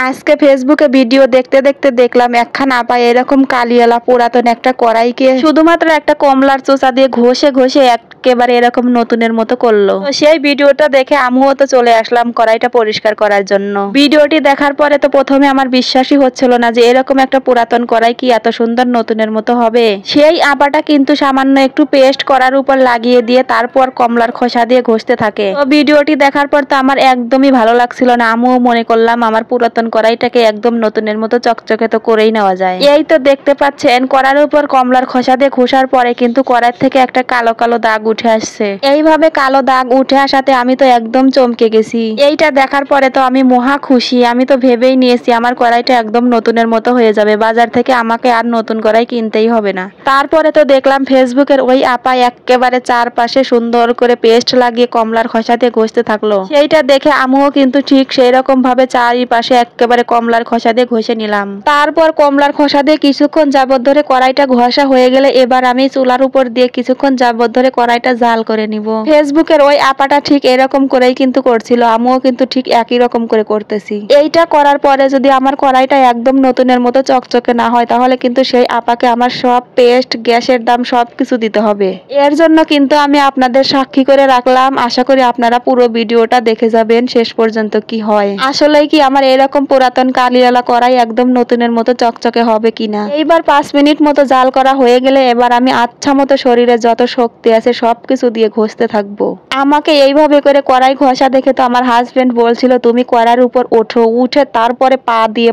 আজকে ফেসবুকে ভিডিও দেখতে দেখতে দেখলাম একখানা আপা এরকম কালিয়ালা পুরাতন একটা কড়াইকে শুধুমাত্র একটা কমলার চোষা দিয়ে ঘষে ঘষে একেবারে এরকম নতুনের মতো করলো। তো সেই ভিডিওটা দেখে আমিও তো চলে আসলাম কড়াইটা পরিষ্কার করার জন্য। ভিডিওটি দেখার পরে তো প্রথমে আমার বিশ্বাসই হচ্ছিল না যে এরকম একটা পুরাতন কড়াই কি এত সুন্দর নতুনের মতো হবে। সেই আপাটা কিন্তু সামান্য একটু পেস্ট করার উপর লাগিয়ে দিয়ে তারপর কমলার খোসা দিয়ে ঘষতে থাকে। তো ভিডিওটি দেখার পর তো আমার একদমই ভালো লাগছিল না। আমিও মনে করলাম আমার পুরাতন কড়াইটাকে একদম নতুনের মতো চকচকে তো করেই নেওয়া যায়। এই তো দেখতে পাচ্ছেন কড়ার উপর কমলার খোসা দিয়ে ঘষার পরে কিন্তু কড়াই থেকে একটা কালো কালো দাগ উঠে আসছে। এইভাবে কালো দাগ উঠে আসাতে আমি তো একদম চমকে গেছি। এইটা দেখার পরে তো আমি মহা খুশি। আমি তো ভেবেই নিয়েছি আমার কড়াইটা একদম নতুনের মতো হয়ে যাবে, বাজার থেকে আমাকে আর নতুন কড়াই কিনতেই হবে না। তারপরে তো দেখলাম ফেসবুকের ওই আপা একেবারে চারপাশে সুন্দর করে পেস্ট লাগিয়ে কমলার খোসা দিয়ে ঘষতে থাকলো। সেইটা দেখে আমিও কিন্তু ঠিক সেই রকম ভাবে চারিপাশে একেবারে কমলার খোসা দিয়ে ঘষে নিলাম। তারপর কমলার খোসা দিয়ে কিছুক্ষণ যাবত ধরে কড়াইটা ঘষা হয়ে গেলে এবার আমি চুলার উপর দিয়ে কিছুক্ষণ যাবত ধরে কড়াইটা জাল করে নিব। ফেসবুকের ওই আপাটা ঠিক এরকম করেই কিন্তু করছিল, আমিও কিন্তু ঠিক একই রকম করে করতেছি। এইটা করার পরে যদি আমার কড়াইটা একদম নতুনের মতো চকচকে না হয় তাহলে কিন্তু সেই আপাকে আমার সব পেস্ট গ্যাসের দাম সবকিছু দিতে হবে। এর জন্য কিন্তু আমি আপনাদের সাক্ষী করে রাখলাম। আশা করি আপনারা পুরো ভিডিওটা দেখে যাবেন শেষ পর্যন্ত কি হয়। আসলেই কি আমার এরকম পুরাতন কালিয়ালা কড়াই একদম নতুনের মতো চকচকে হবে কিনা। এইবার 5 মিনিট মতো জাল করা হয়ে গেলে এবার আমি আচ্ছা মতো শরীরে যত শক্তি আছে সবকিছু দিয়ে ঘষতে থাকবো। আমাকে এইভাবে করে কড়াই ঘষা দেখে তো আমার হাজবেন্ড বলছিল তুমি কড়াইয়ের উপর ওঠো, উঠে তারপরে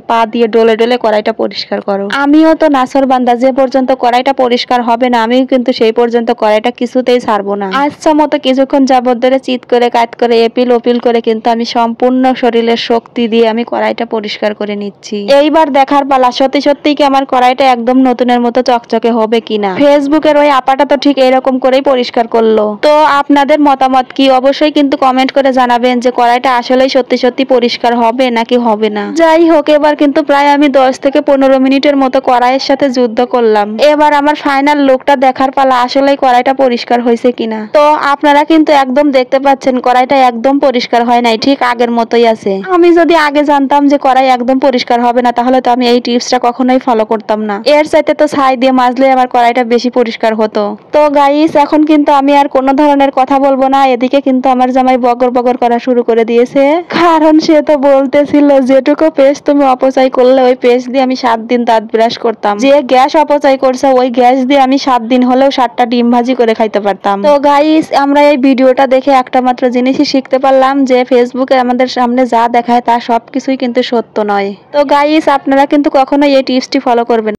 পা দিয়ে ডলে ডলে কড়াইটা পরিষ্কার করো। আমিও তো নাসর বান্দা, যে পর্যন্ত কড়াইটা পরিষ্কার হবে না আমিও কিন্তু সেই পর্যন্ত কড়াইটা কিছুতেই ছাড়বো না। আচ্ছা মতো কিছুক্ষণ যাবত ধরে চিৎ করে কাট করে এপিল ওপিল করে কিন্তু আমি সম্পূর্ণ শরীরের শক্তি দিয়ে আমি কড়াইটা পরিষ্কার করে নিচ্ছি। এইবার দেখার পালা সত্যি সত্যি কি আমার কড়াইটা একদম নতুনের মতো চকচকে হবে কিনা। ফেসবুকের ওই আপাটা তো ঠিক এরকম করেই পরিষ্কার করলো। তো আপনাদের মতামত কি অবশ্যই কিন্তু কমেন্ট করে জানাবেন যে কড়াইটা আসলেই সত্যি সত্যি পরিষ্কার হবে নাকি হবে না। যাই হোক, এবার কিন্তু প্রায় আমি 10 থেকে 15 মিনিটের মতো কড়াইয়ের সাথে যুদ্ধ করলাম। এবার আমার ফাইনাল লুকটা দেখার পালা আসলেই কড়াইটা পরিষ্কার হয়েছে কিনা। তো আপনারা কিন্তু একদম দেখতে পাচ্ছেন কড়াইটা একদম পরিষ্কার হয় নাই, ঠিক আগের মতোই আছে। আমি যদি আগে জানতাম যে কড়াই একদম পরিষ্কার হবে না তাহলে তো আমি এই টিপসটা কখনোই ফলো করতাম না। এর চাইতে তো ছাই দিয়ে মাজলে আমার কড়াইটা বেশি পরিষ্কার হতো। তো গাইস, এখন কিন্তু আমি আর কোনো ধরনের কথা বলবো না। এদিকে কিন্তু আমার জামাই বগর বগর করা শুরু করে দিয়েছে, কারণ সে তো বলতেছিল যেটুকু পেস্ট তুমি অপচয় করলে ওই পেস্ট দিয়ে আমি 7 দিন দাঁত ব্রাশ করতাম। যে গ্যাস অপচয় করছে ওই গ্যাস দিয়ে আমি 7 দিন হলেও 7টা ডিম ভাজি করে খাইতে পারতাম। তো গাইস, আমরা এই ভিডিওটা দেখে একটা মাত্র জিনিসই শিখতে পারলাম যে ফেসবুকে আমাদের সামনে যা দেখায় তা সবকিছুই কিন্তু সত্য নয়। তো গাইস, আপনারা কিন্তু কখনোই এই টিপসটি ফলো করবেন।